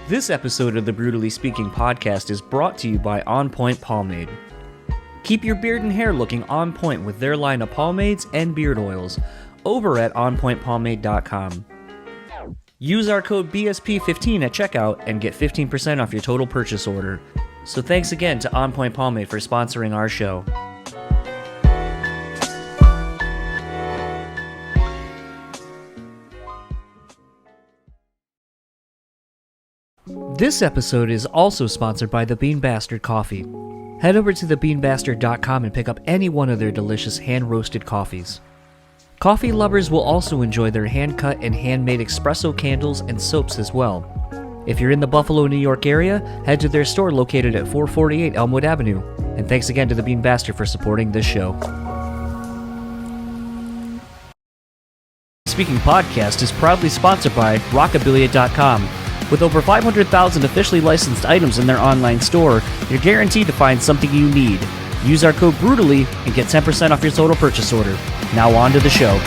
This episode of the BREWtally Speaking Podcast is brought to you by On Point Pomade. Keep your beard and hair looking on point with their line of pomades and beard oils over at onpointpomade.com. Use our code BSP15 at checkout and get 15% off your total purchase order. So thanks again to On Point Pomade for sponsoring our show. This episode is also sponsored by the Bean Bastard Coffee. Head over to thebeanbastard.com and pick up any one of their delicious hand-roasted coffees. Coffee lovers will also enjoy their hand-cut and handmade espresso candles and soaps as well. If you're in the Buffalo, New York area, head to their store located at 448 Elmwood Avenue. And thanks again to the Bean Bastard for supporting this show. Speaking Podcast is proudly sponsored by Rockabilia.com. With over 500,000 officially licensed items in their online store, you're guaranteed to find something you need. Use our code BREWtally and get 10% off your total purchase order. Now on to the show.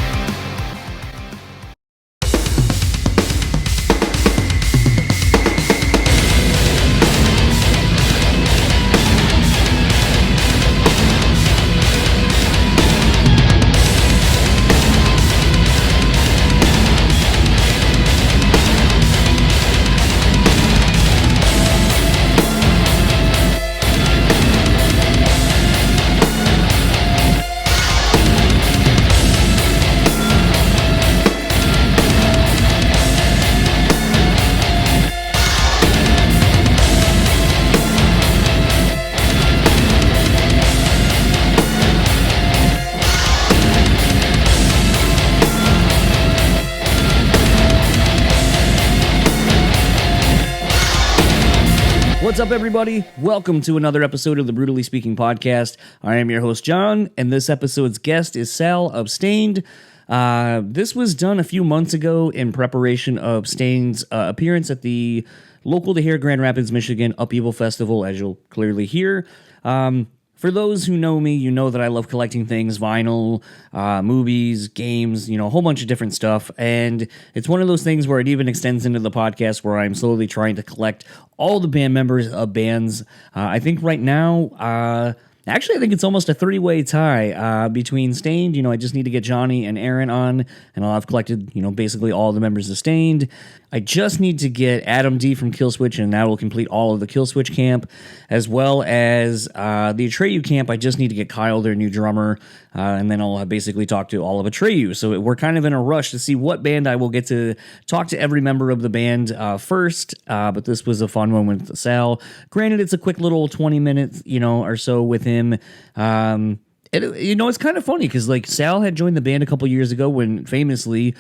What's up, everybody? Welcome to another episode of the BREWtally Speaking Podcast. I am your host, John, and this episode's guest is Sal of Stained. This was done a few months ago in preparation of Stained's appearance at the local to here, Grand Rapids, Michigan Upheaval Festival, as you'll clearly hear. For those who know me, you know that I love collecting things, vinyl, movies, games, a whole bunch of different stuff. And it's one of those things where it even extends into the podcast where I'm slowly trying to collect all the band members of bands. I think right now, I think it's almost a three-way tie between Stained. I just need to get Johnny and Aaron on, and I'll have collected, basically all the members of Stained. I just need to get Adam D from Killswitch, and that will complete all of the Killswitch camp, as well as the Atreyu camp. I just need to get Kyle, their new drummer, and then I'll basically talk to all of Atreyu. So we're kind of in a rush to see what band I will get to talk to every member of the band first, but this was a fun one with Sal. Granted, it's a quick little 20 minutes, or so with him. It's kind of funny because Sal had joined the band a couple years ago when famously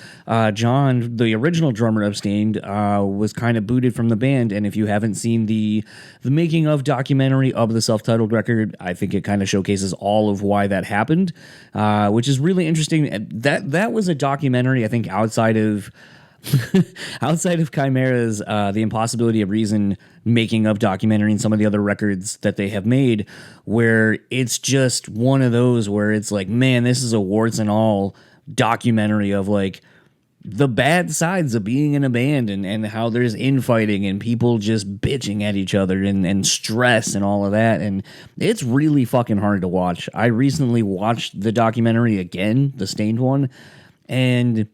John, the original drummer of Stained, was kind of booted from the band. And if you haven't seen the making of documentary of the self-titled record, I think it kind of showcases all of why that happened, which is really interesting. That was a documentary, I think, outside of Chimera's The Impossibility of Reason making of documentary and some of the other records that they have made, where it's just one of those where it's like, man, this is a warts and all documentary of the bad sides of being in a band and how there's infighting and people just bitching at each other and stress and all of that. And it's really fucking hard to watch. I recently watched the documentary again, the Stained one, and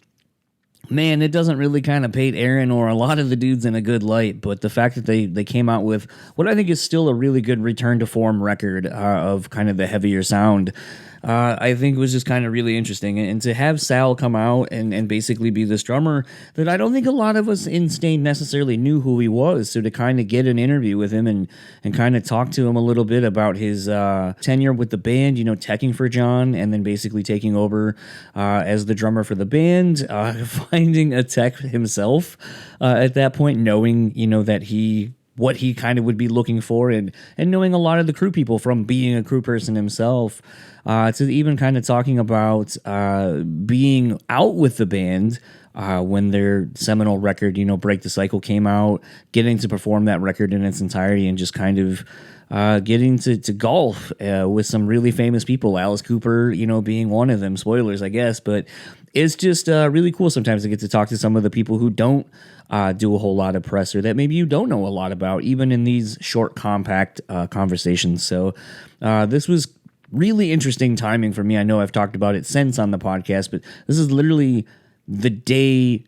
man, it doesn't really kind of paint Aaron or a lot of the dudes in a good light, but the fact that they came out with what I think is still a really good return to form record of kind of the heavier sound, I think was just kind of really interesting. And to have Sal come out and basically be this drummer that I don't think a lot of us in Stained necessarily knew who he was, so to kind of get an interview with him and kind of talk to him a little bit about his tenure with the band, teching for John, and then basically taking over as the drummer for the band, finding a tech himself at that point, knowing, that what he kind of would be looking for and knowing a lot of the crew people from being a crew person himself, to even kind of talking about being out with the band when their seminal record, Break the Cycle, came out, getting to perform that record in its entirety and just kind of getting to golf with some really famous people, Alice Cooper, being one of them. Spoilers, I guess, but it's just really cool sometimes to get to talk to some of the people who don't do a whole lot of press or that maybe you don't know a lot about, even in these short, compact conversations. So this was really interesting timing for me. I know I've talked about it since on the podcast, but this is literally the day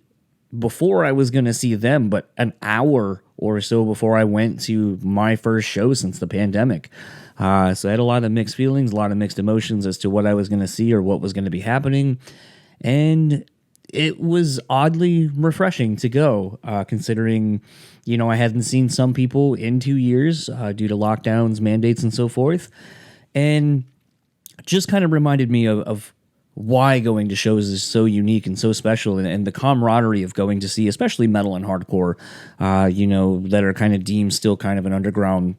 before I was going to see them, but an hour or so before I went to my first show since the pandemic. So I had a lot of mixed feelings, a lot of mixed emotions as to what I was going to see or what was going to be happening. And it was oddly refreshing to go, considering, I hadn't seen some people in 2 years due to lockdowns, mandates, and so forth. And just kind of reminded me of why going to shows is so unique and so special, and the camaraderie of going to see, especially metal and hardcore, that are kind of deemed still kind of an underground,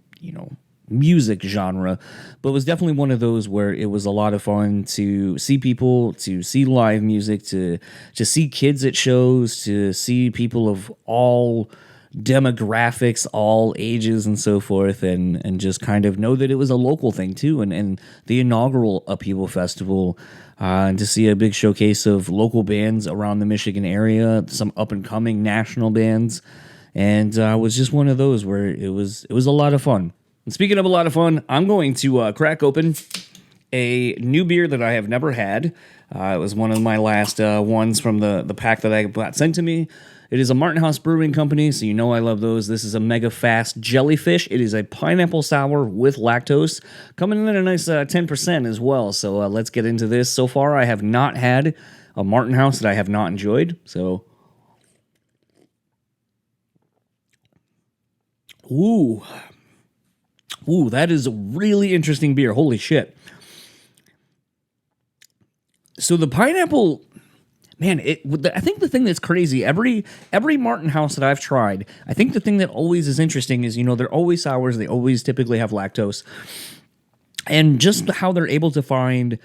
music genre, but was definitely one of those where it was a lot of fun to see people, to see live music, to see kids at shows, to see people of all demographics, all ages, and so forth, and just kind of know that it was a local thing too, and the inaugural Upheaval Festival, and to see a big showcase of local bands around the Michigan area, some up and coming national bands, and was just one of those where it was a lot of fun. And speaking of a lot of fun, I'm going to crack open a new beer that I have never had. It was one of my last ones from the pack that I got sent to me. It is a Martin House Brewing Company, so I love those. This is a Mega Fast Jellyfish. It is a pineapple sour with lactose, coming in at a nice 10% as well. So let's get into this. So far, I have not had a Martin House that I have not enjoyed. So, ooh, that is a really interesting beer. Holy shit. So the pineapple, man, I think the thing that's crazy, every Martin House that I've tried, I think the thing that always is interesting is, they're always sours. They always typically have lactose. And just how they're able to find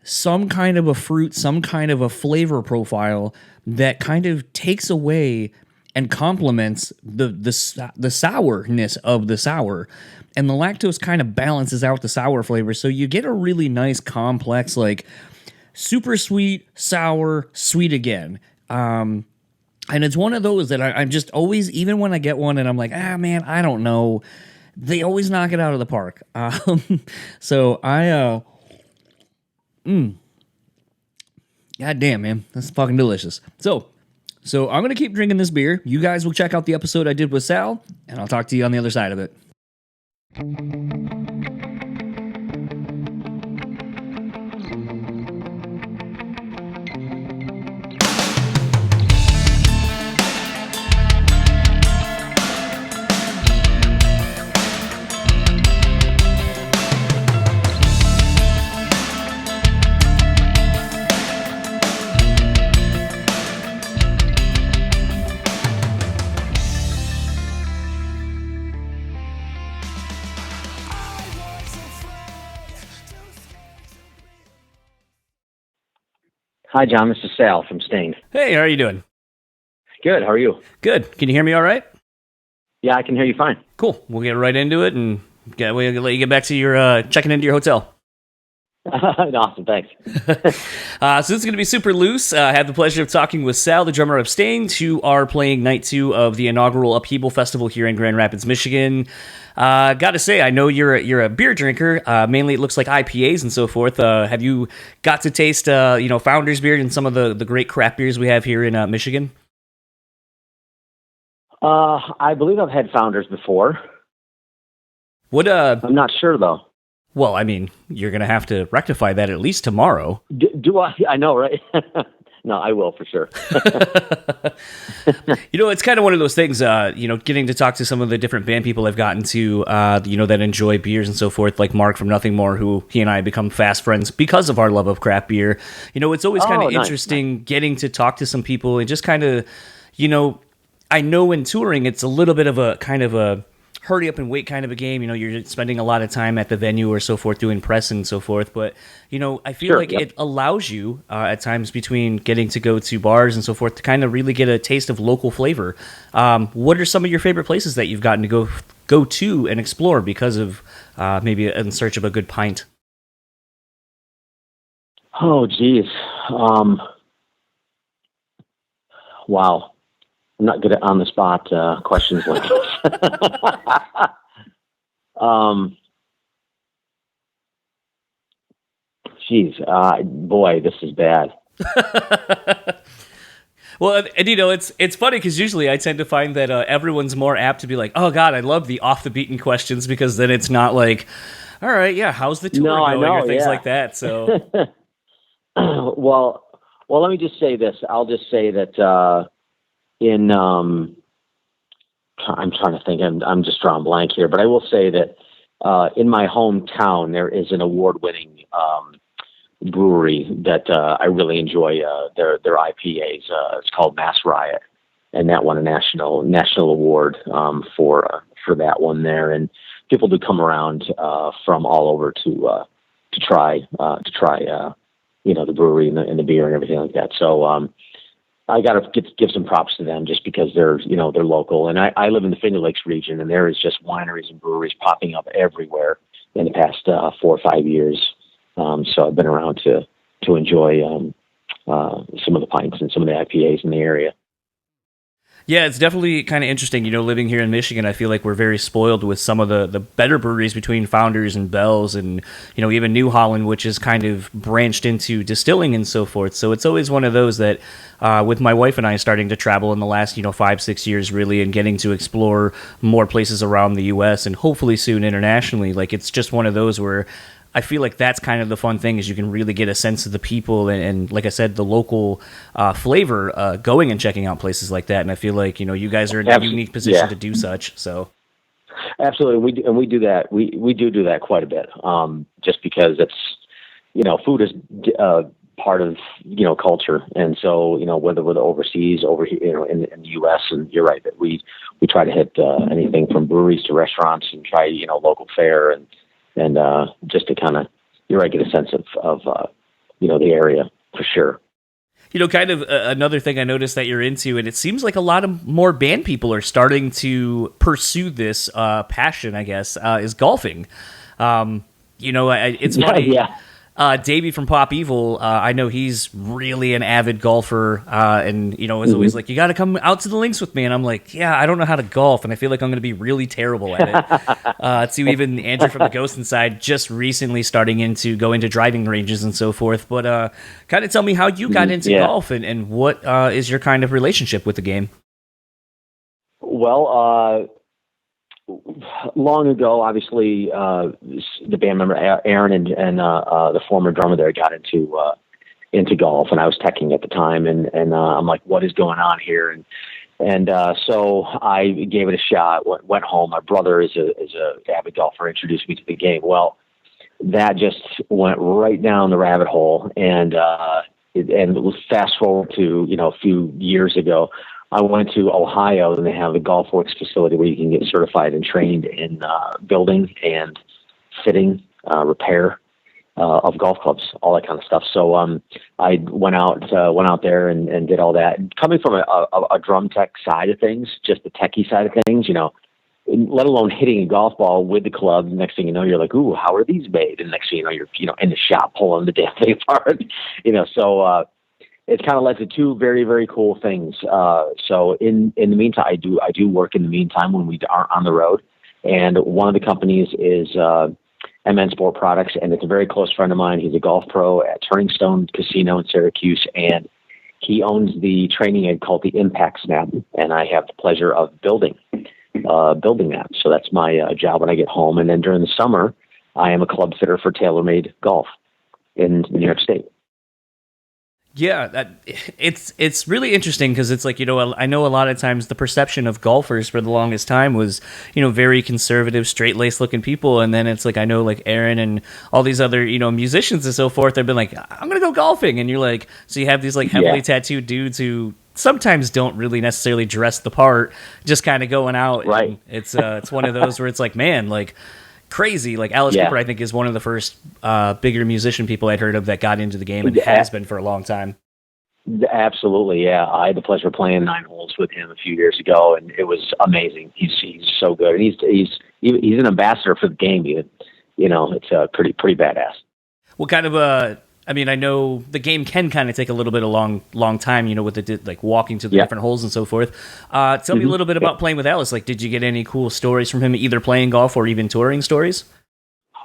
some kind of a fruit, some kind of a flavor profile that kind of takes away and complements the sourness of the sour. And the lactose kind of balances out the sour flavor. So you get a really nice, complex, like super sweet, sour, sweet again. And it's one of those that I'm just always, even when I get one and I'm like, man, I don't know. They always knock it out of the park. So I, God damn, man. That's fucking delicious. So I'm going to keep drinking this beer. You guys will check out the episode I did with Sal, and I'll talk to you on the other side of it. Hi, John. This is Sal from Stained. Hey, how are you doing? Good. How are you? Good. Can you hear me all right? Yeah, I can hear you fine. Cool. We'll get right into it, and we'll let you get back to your checking into your hotel. Awesome. Thanks. So this is going to be super loose. I had the pleasure of talking with Sal, the drummer of Stained, who are playing night 2 of the inaugural Upheaval Festival here in Grand Rapids, Michigan. Got to say, I know you're a beer drinker. Mainly, it looks like IPAs and so forth. Have you got to taste, Founder's Beer and some of the great craft beers we have here in Michigan? I believe I've had Founders before. What? I'm not sure though. Well, I mean, you're going to have to rectify that at least tomorrow. Do I? I know, right? No, I will for sure. It's kind of one of those things, getting to talk to some of the different band people I've gotten to, that enjoy beers and so forth, like Mark from Nothing More, who he and I have become fast friends because of our love of craft beer. It's always kind of interesting getting to talk to some people and just kind of, I know in touring, it's a little bit of a kind of a hurry up and wait kind of a game. You're spending a lot of time at the venue or so forth doing press and so forth. But, I feel like it allows you at times between getting to go to bars and so forth to kind of really get a taste of local flavor. What are some of your favorite places that you've gotten to go to and explore because of maybe in search of a good pint? Oh, geez. Wow. not good at on the spot questions like this. Boy, this is bad. Well, and it's funny because usually I tend to find that everyone's more apt to be like, "Oh God, I love the off the beaten questions," because then it's not like, "All right, yeah, how's the tour going?" or things like that. So, well, let me just say this. I'll just say that I'm trying to think. I'm just drawing blank here, but I will say that in my hometown there is an award-winning brewery that I really enjoy their IPAs. It's called Mass Riot, and that won a national award for that one there. And people do come around from all over to try the brewery and the beer and everything like that. So I got to give some props to them just because they're local. And I live in the Finger Lakes region, and there is just wineries and breweries popping up everywhere in the past 4 or 5 years. So I've been around to enjoy some of the pints and some of the IPAs in the area. Yeah, it's definitely kind of interesting. Living here in Michigan, I feel like we're very spoiled with some of the better breweries between Founders and Bell's and, even New Holland, which is kind of branched into distilling and so forth. So it's always one of those that with my wife and I starting to travel in the last, 5-6 years really and getting to explore more places around the U.S. and hopefully soon internationally, like it's just one of those where I feel like that's kind of the fun thing is you can really get a sense of the people and like I said, the local flavor going and checking out places like that. And I feel like, you guys are in a unique position to do such. So. Absolutely. We do that. We do that quite a bit. Just because it's, food is part of, culture. And so, whether we're overseas over here, in the U.S., and you're right that we try to hit anything from breweries to restaurants and try, local fare and just to kind of, get a sense of the area for sure. Kind of another thing I noticed that you're into, and it seems like a lot of more band people are starting to pursue this passion, I guess, is golfing. It's funny. Yeah. Davey from Pop Evil, I know he's really an avid golfer, and is always like, "You got to come out to the links with me," and I'm like, "Yeah, I don't know how to golf, and I feel like I'm going to be really terrible at it." To even Andrew from the Ghost Inside just recently starting to go into driving ranges and so forth. But kind of tell me how you got into golf and what is your kind of relationship with the game? Well, long ago, obviously, the band member Aaron and the former drummer there got into golf, and I was teching at the time, and I'm like, what is going on here? And so I gave it a shot. Went home. My brother is a avid golfer. Introduced me to the game. Well, that just went right down the rabbit hole, and fast forward to a few years ago. I went to Ohio, and they have a Golf Works facility where you can get certified and trained in building and fitting, repair of golf clubs, all that kind of stuff. So I went out there and did all that. Coming from a drum tech side of things, just the techie side of things, let alone hitting a golf ball with the club. The next thing you know, you're like, "Ooh, how are these made?" And next thing you know, you're in the shop pulling the damn thing apart. So. It kind of led to two very, very cool things. So in the meantime, I do work in the meantime when we aren't on the road. And one of the companies is MN Sport Products, and it's a very close friend of mine. He's a golf pro at Turning Stone Casino in Syracuse, and he owns the training aid called the Impact Snap, and I have the pleasure of building that. So that's my job when I get home. And then during the summer, I am a club fitter for TaylorMade Golf in New York State. Yeah, it's really interesting because it's like, I know a lot of times the perception of golfers for the longest time was, very conservative, straight-laced looking people. And then it's like, I know like Aaron and all these other, musicians and so forth, they've been like, "I'm going to go golfing." And you're like, so you have these like heavily tattooed dudes who sometimes don't really necessarily dress the part, just kind of going out. Right. And it's one of those where it's like, man, like, crazy. Like Alice Cooper, I think, is one of the first bigger musician people I'd heard of that got into the game and has been for a long time. Absolutely, yeah. I had the pleasure of playing 9 holes with him a few years ago, and it was amazing. He's so good, and he's an ambassador for the game. Even it's pretty badass. What kind of I mean, I know the game can kind of take a little bit of long time, you know, with the like walking to the different holes and so forth. Tell me a little bit about playing with Alice. Like, did you get any cool stories from him, either playing golf or even touring stories?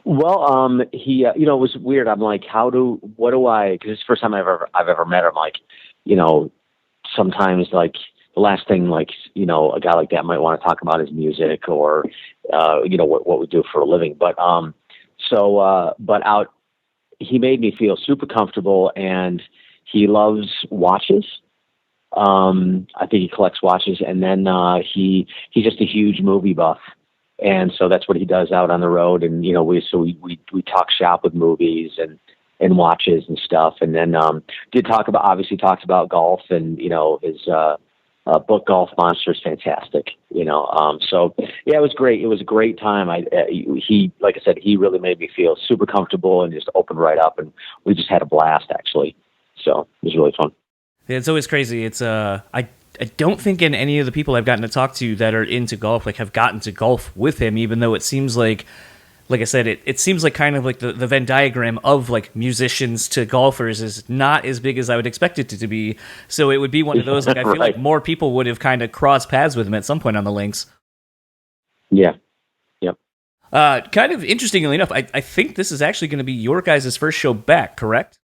Well, he, you know, it was weird. I'm like, because it's the first time I've ever met him. Like, you know, sometimes like the last thing, like, you know, a guy like that might want to talk about his music or, you know, what we do for a living. But, he made me feel super comfortable, and he loves watches. I think he collects watches, and then, he's just a huge movie buff. And so that's what he does out on the road. And, you know, we talk shop with movies and watches and stuff. And then, talks about golf, and, you know, his, book Golf Monster is fantastic, you know? So yeah, it was great. It was a great time. He, like I said, he really made me feel super comfortable and just opened right up, and we just had a blast, actually. So it was really fun. Yeah, it's always crazy. It's, I don't think any of the people I've gotten to talk to that are into golf, like, have gotten to golf with him, even though it seems like I said, it seems like kind of like the Venn diagram of like musicians to golfers is not as big as I would expect it to be. So it would be one of those, like, I feel like more people would have kind of crossed paths with him at some point on the links. Yeah. Yep. Kind of interestingly enough, I think this is actually going to be your guys' first show back, correct?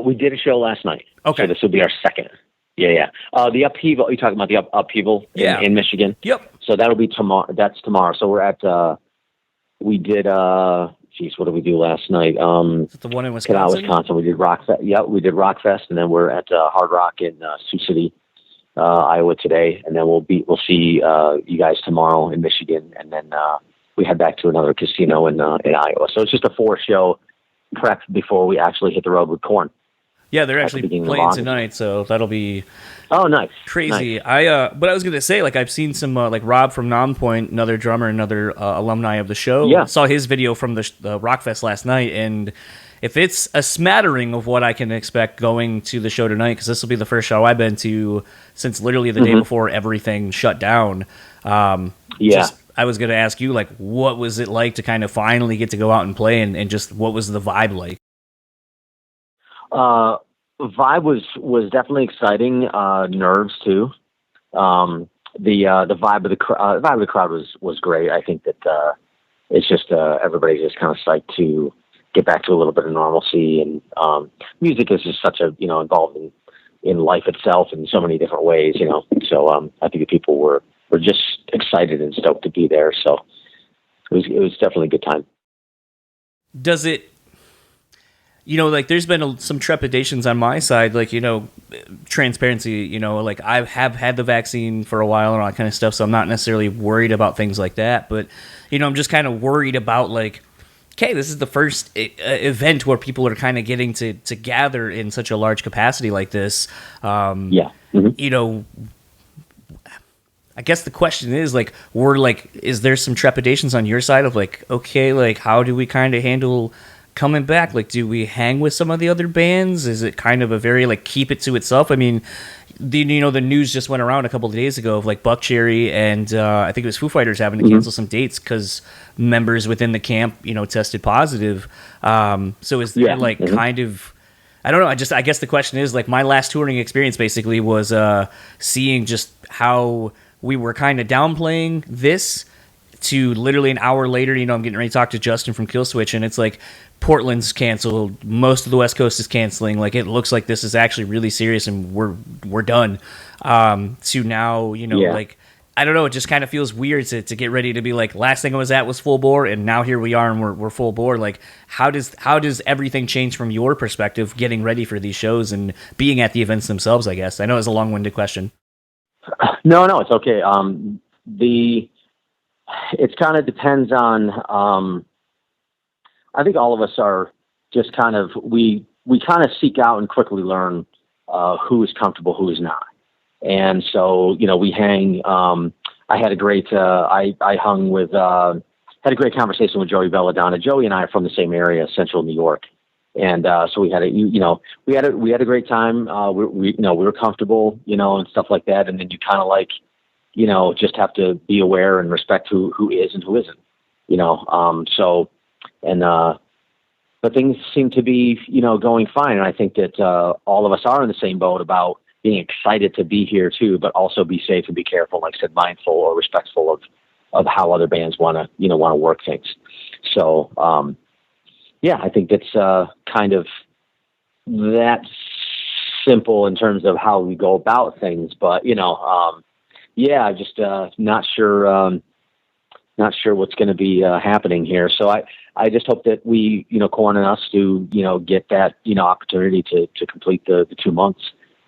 We did a show last night. Okay. So this will be our second. Yeah. The Upheaval, are you talking about the Upheaval in Michigan? Yep. So that'll be tomorrow. That's tomorrow. So we're at, we did, what did we do last night? Is it the one in Wisconsin? Wisconsin. We did Rockfest. Yeah, we did Rockfest, and then we're at Hard Rock in Sioux City, Iowa today, and then we'll see you guys tomorrow in Michigan, and then we head back to another casino in Iowa. So it's just a 4-show prep before we actually hit the road with Korn. Yeah, they're actually playing tonight, so that'll be crazy. Nice. But I was gonna say, like, I've seen some like Rob from Nonpoint, another drummer, another alumni of the show. Yeah, saw his video from the Rockfest last night, and if it's a smattering of what I can expect going to the show tonight, because this will be the first show I've been to since literally the day before everything shut down. I was gonna ask you, like, what was it like to kind of finally get to go out and play, and just what was the vibe like? Vibe was definitely exciting. Nerves too. The vibe of the crowd was great. I think that it's just everybody's just kind of psyched to get back to a little bit of normalcy, and music is just such a, you know, involved in life itself in so many different ways, you know. So I think the people were just excited and stoked to be there. So it was definitely a good time. Does it? You know, like, there's been some trepidations on my side, like, you know, transparency, you know, like, I have had the vaccine for a while and all that kind of stuff, so I'm not necessarily worried about things like that, but, you know, I'm just kind of worried about, like, okay, this is the first event where people are kind of getting to gather in such a large capacity like this. You know, I guess the question is, like, is there some trepidations on your side of, like, okay, like, how do we kind of handle coming back? Like, do we hang with some of the other bands? Is it kind of a very, like, keep it to itself? I mean, the news just went around a couple of days ago of, like, Buckcherry and I think it was Foo Fighters having to cancel some dates because members within the camp, you know, tested positive. So is there kind of, I don't know. I guess the question is, like, my last touring experience basically was seeing just how we were kind of downplaying this to literally an hour later, you know, I'm getting ready to talk to Justin from Killswitch, and it's like, Portland's canceled, most of the West Coast is canceling, like, it looks like this is actually really serious and we're done. To now, you know, like, I don't know, it just kind of feels weird to get ready to be like, last thing I was at was full bore, and now here we are and we're full bore. Like, how does everything change from your perspective, getting ready for these shows and being at the events themselves, I guess? I know it's a long-winded question. No, it's okay. It kind of depends on, I think all of us are just kind of, we kind of seek out and quickly learn who is comfortable, who is not. And so, you know, we hang, I had a great, I hung with, had a great conversation with Joey Belladonna. Joey and I are from the same area, Central New York. And so we had a great time. We were comfortable, you know, and stuff like that. And then you kind of, like, you know, just have to be aware and respect who is and who isn't, you know. but things seem to be, going fine. And I think that all of us are in the same boat about being excited to be here too, but also be safe and be careful, like I said, mindful or respectful of how other bands want to work things. So, I think that's kind of that simple in terms of how we go about things. But, just not sure what's going to be happening here. So I just hope that we, Korn and us do, get that, opportunity to complete the 2 months,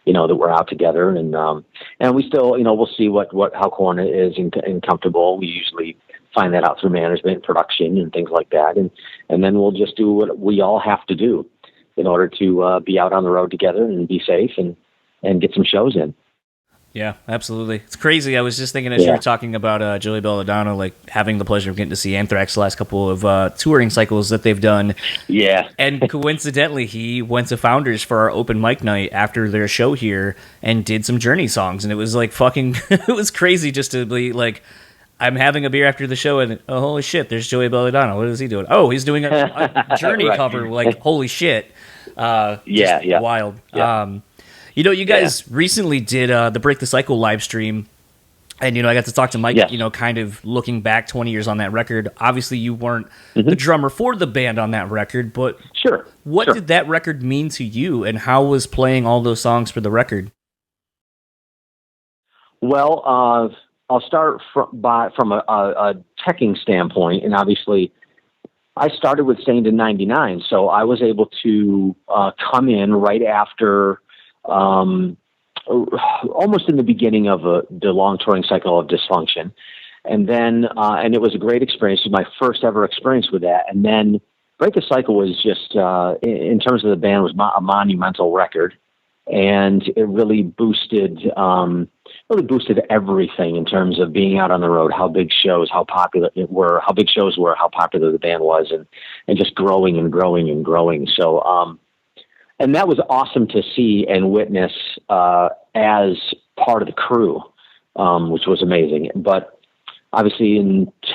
that we're out together. And we still, we'll see how Korn is and comfortable. We usually find that out through management, production, and things like that. And then we'll just do what we all have to do in order to be out on the road together and be safe and get some shows in. Yeah, absolutely. It's crazy. I was just thinking as you were talking about Joey Belladonna, like having the pleasure of getting to see Anthrax the last couple of touring cycles that they've done. Yeah. And coincidentally, he went to Founders for our open mic night after their show here and did some Journey songs. And it was like it was crazy just to be like, I'm having a beer after the show and holy shit, there's Joey Belladonna. What is he doing? Oh, he's doing a Journey right. cover. Like, holy shit. Yeah. Wild. Yeah. You guys recently did the Break the Cycle live stream, and, I got to talk to Mike, yes. Kind of looking back 20 years on that record. Obviously, you weren't the drummer for the band on that record, but what did that record mean to you, and how was playing all those songs for the record? Well, I'll start from a teching standpoint, and obviously I started with Stained in 99, so I was able to come in right after almost in the beginning of the long touring cycle of Dysfunction. And then, and it was a great experience. It was my first ever experience with that. And then Break the Cycle was just, in terms of the band, was a monumental record. And it really boosted everything in terms of being out on the road, how big shows, how popular how popular the band was, and just growing and growing and growing. So, and that was awesome to see and witness as part of the crew, which was amazing. But obviously,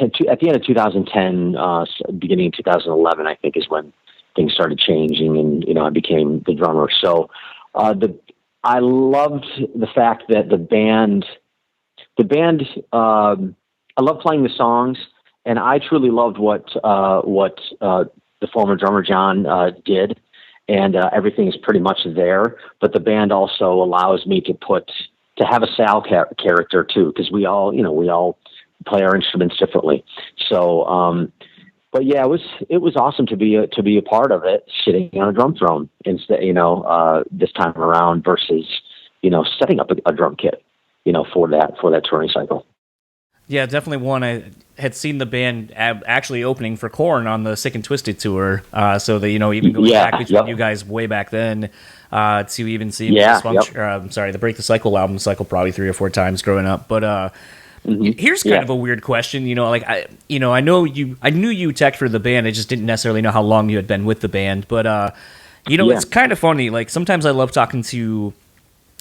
at the end of 2010, beginning of 2011, I think is when things started changing, and I became the drummer. So I loved the fact that the band. I love playing the songs, and I truly loved what the former drummer John did. And everything is pretty much there, but the band also allows me to have a Sal character too, because we all play our instruments differently. So, but yeah, it was awesome to be a part of it, sitting on a drum throne instead, this time around versus, setting up a drum kit, for that touring cycle. Yeah, definitely one. I had seen the band actually opening for Korn on the Sick and Twisted tour, so that, even going back between you guys way back then, to even see the Break the Cycle album cycle probably 3 or 4 times growing up. But here's kind of a weird question. I knew you teched for the band. I just didn't necessarily know how long you had been with the band. But it's kind of funny. Like, sometimes I love talking to.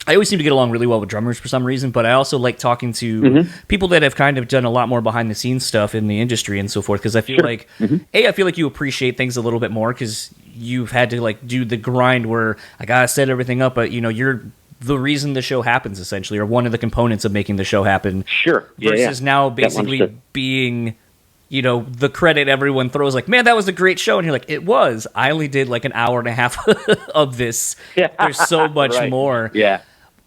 I always seem to get along really well with drummers for some reason, but I also like talking to people that have kind of done a lot more behind the scenes stuff in the industry and so forth, because I feel like, I feel like you appreciate things a little bit more because you've had to do the grind where I gotta set everything up, but you're the reason the show happens essentially, or one of the components of making the show happen. Versus now basically being, the credit everyone throws, like, man, that was a great show, and you're like, it was. I only did like an hour and a half of this. There's so much more.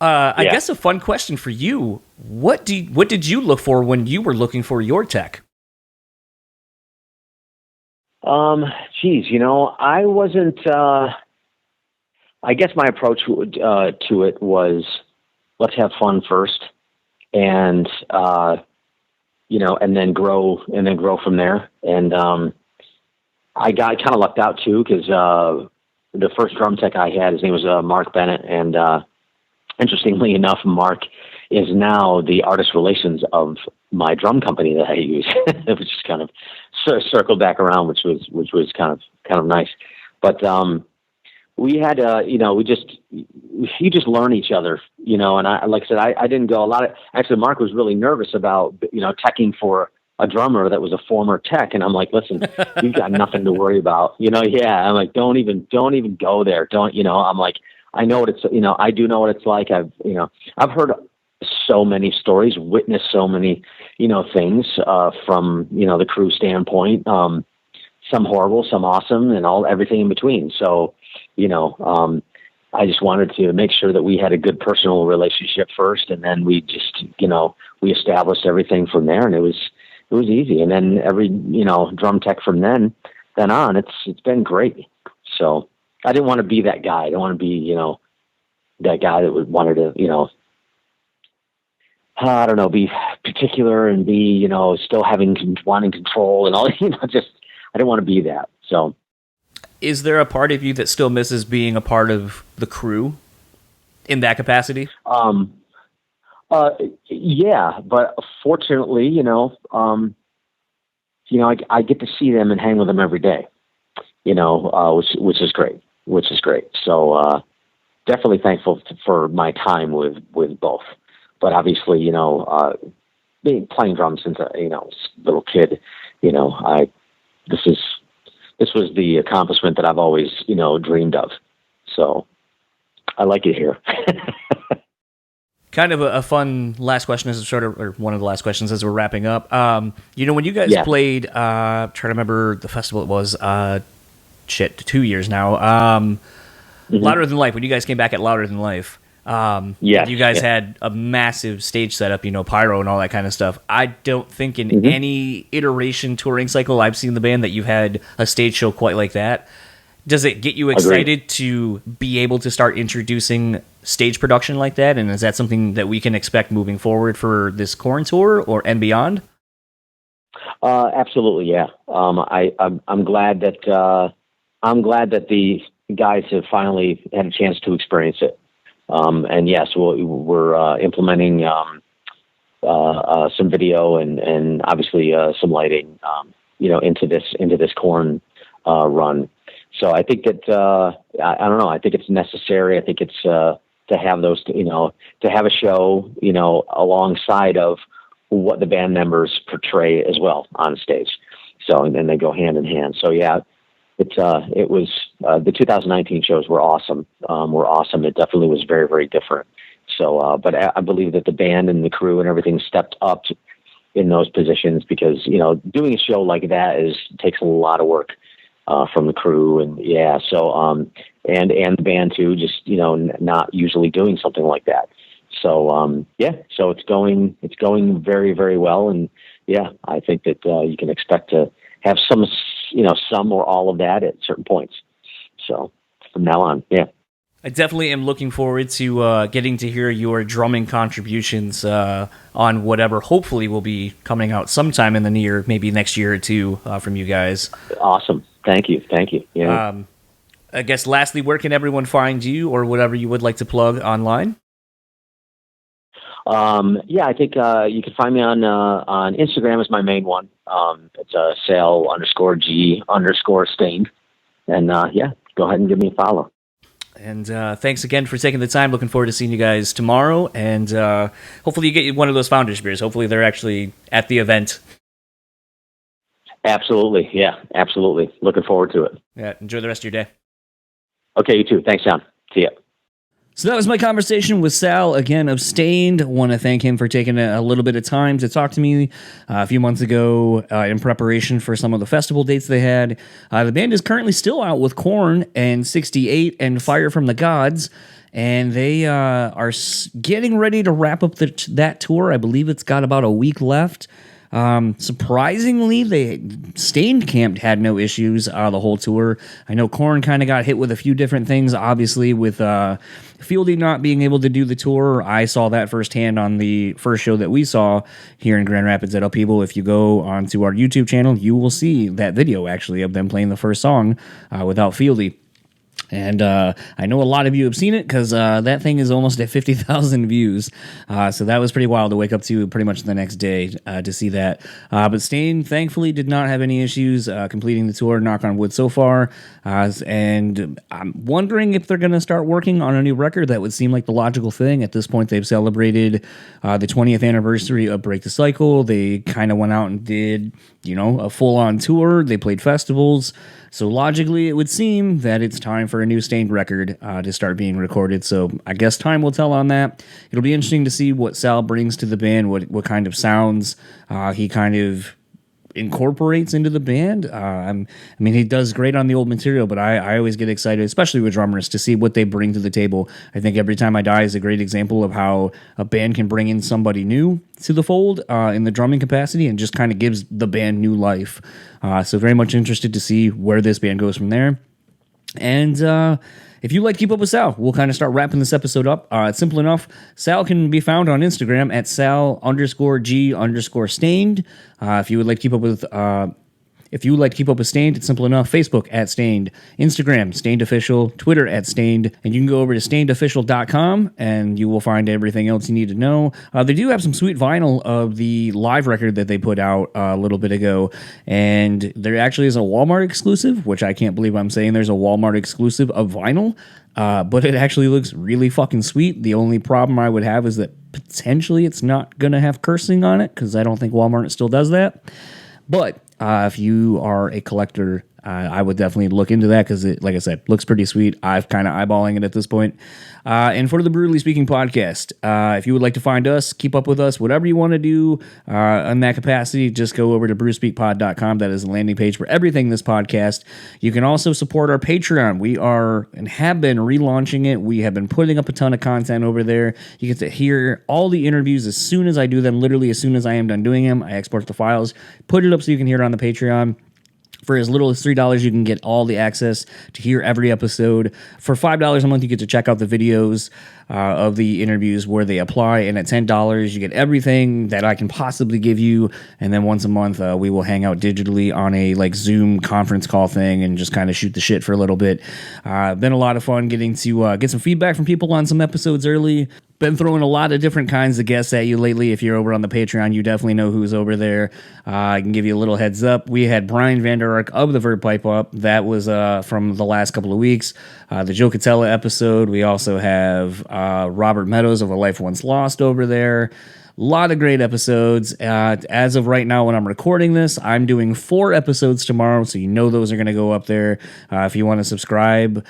I guess a fun question for you: what did you look for when you were looking for your tech? I wasn't. I guess my approach to it was, let's have fun first, and and then grow from there. And I got kind of lucked out too, because the first drum tech I had, his name was Mark Bennett, and interestingly enough, Mark is now the artist relations of my drum company that I use, which is kind of circled back around, which was kind of nice. But we had you just learn each other, and like I said, I didn't go a lot of. Actually, Mark was really nervous about teching for a drummer that was a former tech, and I'm like, listen, you've got nothing to worry about. Yeah. I'm like, don't even go there. I'm like, I know what it's, I do know what it's like. I've heard so many stories, witnessed so many, things, from, the crew standpoint, some horrible, some awesome, and everything in between. So, I just wanted to make sure that we had a good personal relationship first, and then we just, we established everything from there, and it was easy. And then every, drum tech from then on, it's been great. So I didn't want to be that guy. I don't want to be, that guy that wanted to, I don't know, be particular and be, still wanting control and all, just, I didn't want to be that. So. Is there a part of you that still misses being a part of the crew in that capacity? Yeah, but fortunately, I get to see them and hang with them every day, which is great. So, definitely thankful for my time with both, but obviously, being playing drums since little kid, this was the accomplishment that I've always, dreamed of. So I like it here. Kind of a fun last question, or one of the last questions as we're wrapping up. When you guys played, trying to remember the festival it was, 2 years now. Louder Than Life. When you guys came back at Louder Than Life, you guys had a massive stage setup, pyro and all that kind of stuff. I don't think in any iteration touring cycle I've seen the band that you've had a stage show quite like that. Does it get you excited to be able to start introducing stage production like that? And is that something that we can expect moving forward for this Korn tour and beyond? Absolutely, yeah. I'm glad that the guys have finally had a chance to experience it. And yes, we're implementing some video and obviously some lighting, into this Korn run. So I think that I don't know. I think it's necessary. I think it's to have those, to have a show, alongside of what the band members portray as well on stage. So and then they go hand in hand. So yeah. It was the 2019 shows were awesome. It definitely was very, very different. So, but I believe that the band and the crew and everything stepped up in those positions because doing a show like that takes a lot of work from the crew and So and the band too, just not usually doing something like that. So so it's going very, very well, and I think that you can expect to have some or all of that at certain points. So from now on, I definitely am looking forward to getting to hear your drumming contributions on whatever hopefully will be coming out sometime in the maybe next year or two from you guys. Awesome. Thank you. Yeah. I guess lastly, where can everyone find you or whatever you would like to plug online? I think you can find me on Instagram is my main one. It's Sal_G_Stained. And go ahead and give me a follow. And thanks again for taking the time. Looking forward to seeing you guys tomorrow. And hopefully you get one of those Founders beers. Hopefully they're actually at the event. Absolutely. Yeah, absolutely. Looking forward to it. Yeah. Enjoy the rest of your day. Okay, you too. Thanks, John. See ya. So that was my conversation with Sal, again, of Stained. Want to thank him for taking a little bit of time to talk to me a few months ago in preparation for some of the festival dates they had. The band is currently still out with Korn and 68 and Fire from the Gods, and they are getting ready to wrap up that tour. I believe it's got about a week left. Surprisingly, Stained Camp had no issues the whole tour. I know Korn kind of got hit with a few different things, obviously with Fieldy not being able to do the tour. I saw that firsthand on the first show that we saw here in Grand Rapids at Upheaval. If you go onto our YouTube channel, you will see that video actually of them playing the first song without Fieldy. And I know a lot of you have seen it because that thing is almost at 50,000 views. So that was pretty wild to wake up to pretty much the next day to see that. But Stain, thankfully, did not have any issues completing the tour, knock on wood so far. And I'm wondering if they're going to start working on a new record. That would seem like the logical thing. At this point, they've celebrated the 20th anniversary of Break the Cycle. They kind of went out and did, a full-on tour. They played festivals. So logically, it would seem that it's time for a new Stained record to start being recorded. So I guess time will tell on that. It'll be interesting to see what Sal brings to the band, what kind of sounds he kind of incorporates into the band. He does great on the old material, but I always get excited, especially with drummers, to see what they bring to the table. I think Every Time I Die is a great example of how a band can bring in somebody new to the fold in the drumming capacity and just kind of gives the band new life. So very much interested to see where this band goes from there. And if you like to keep up with Sal, we'll kind of start wrapping this episode up. It's simple enough. Sal can be found on Instagram at Sal_G_Stained. If you would like to keep up with Stained, it's simple enough. Facebook at Stained, Instagram Stained Official, Twitter at Stained, and you can go over to stainedofficial.com and you will find everything else you need to know. They do have some sweet vinyl of the live record that they put out a little bit ago, and there actually is a Walmart exclusive, which I can't believe I'm saying there's a Walmart exclusive of vinyl, but it actually looks really fucking sweet. The only problem I would have is that potentially it's not going to have cursing on it, because I don't think Walmart still does that. But if you are a collector, I would definitely look into that because it, like I said, looks pretty sweet. I've kind of eyeballing it at this point. And for the BREWtally Speaking Podcast, if you would like to find us, keep up with us, whatever you want to do in that capacity, just go over to brewspeakpod.com. That is the landing page for everything this podcast. You can also support our Patreon. We are and have been relaunching it. We have been putting up a ton of content over there. You get to hear all the interviews as soon as I do them, literally as soon as I am done doing them. I export the files, put it up so you can hear it on the Patreon. For as little as $3, you can get all the access to hear every episode. For $5 a month, you get to check out the videos of the interviews where they apply. And at $10, you get everything that I can possibly give you. And then once a month, we will hang out digitally on a Zoom conference call thing and just kind of shoot the shit for a little bit. Been a lot of fun getting to get some feedback from people on some episodes early. Been throwing a lot of different kinds of guests at you lately. If you're over on the Patreon, you definitely know who's over there. I can give you a little heads up. We had Brian Vander Ark of the Vert Pipe Up. That was from the last couple of weeks. The Joe Catella episode. We also have Robert Meadows of A Life Once Lost over there. A lot of great episodes. As of right now, when I'm recording this, I'm doing 4 episodes tomorrow, so you know those are going to go up there. If you want to subscribe,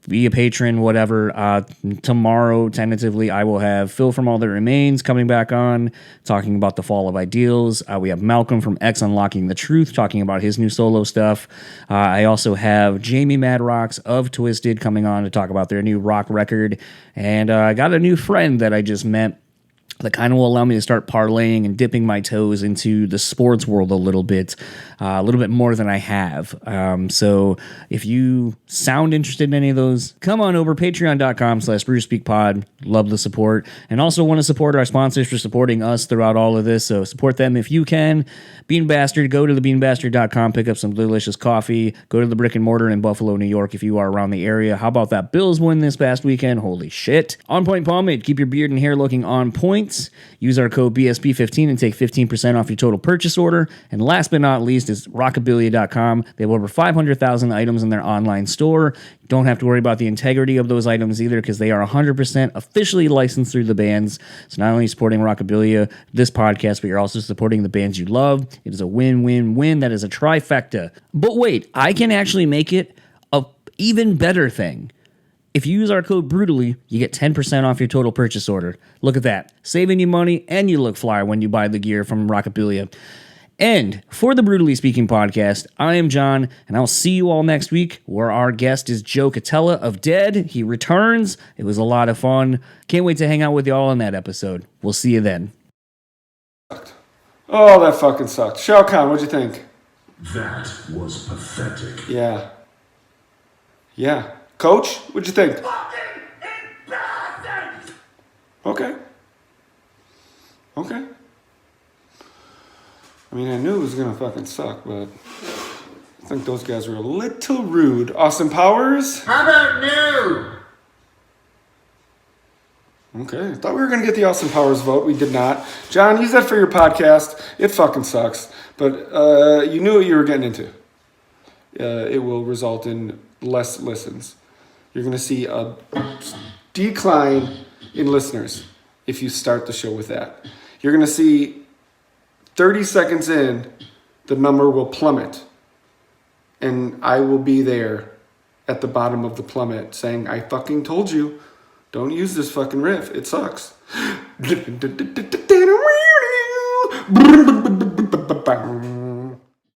be a patron, whatever. Tomorrow, tentatively, I will have Phil from All That Remains coming back on, talking about the fall of ideals. We have Malcolm from X Unlocking the Truth, talking about his new solo stuff. I also have Jamie Madrocks of Twisted coming on to talk about their new rock record. And I got a new friend that I just met that kind of will allow me to start parlaying and dipping my toes into the sports world a little bit more than I have. So if you sound interested in any of those, come on over, patreon.com/BrewspeakPod. Love the support. And also want to support our sponsors for supporting us throughout all of this. So support them if you can. Bean Bastard, go to thebeanbastard.com, pick up some delicious coffee. Go to the Brick and Mortar in Buffalo, New York if you are around the area. How about that Bills win this past weekend? Holy shit. On Point Pomade, keep your beard and hair looking on point. Use our code BSP15 and take 15% off your total purchase order. And last but not least is rockabilia.com. They have over 500,000 items in their online store. Don't have to worry about the integrity of those items either, because they are 100% officially licensed through the bands. So not only supporting Rockabilia, this podcast, but you're also supporting the bands you love. It is a win-win-win. That is a trifecta. But wait, I can actually make it a even better thing. If you use our code BREWtally, you get 10% off your total purchase order. Look at that. Saving you money, and you look fly when you buy the gear from Rockabilia. And for the BREWtally Speaking Podcast, I am John, and I'll see you all next week, where our guest is Joe Catella of Dead. He returns. It was a lot of fun. Can't wait to hang out with you all in that episode. We'll see you then. Oh, that fucking sucked. Shao Kahn, what'd you think? That was pathetic. Yeah. Coach, what'd you think? Fucking embarrassing! Okay. I mean, I knew it was gonna fucking suck, but think those guys were a little rude. Austin Powers? How about no? Okay, I thought we were going to get the Austin Powers vote. We did not. John, use that for your podcast. It fucking sucks. But you knew what you were getting into. It will result in less listens. You're going to see a decline in listeners if you start the show with that. You're going to see 30 seconds in, the number will plummet. And I will be there at the bottom of the plummet saying, I fucking told you. Don't use this fucking riff. It sucks.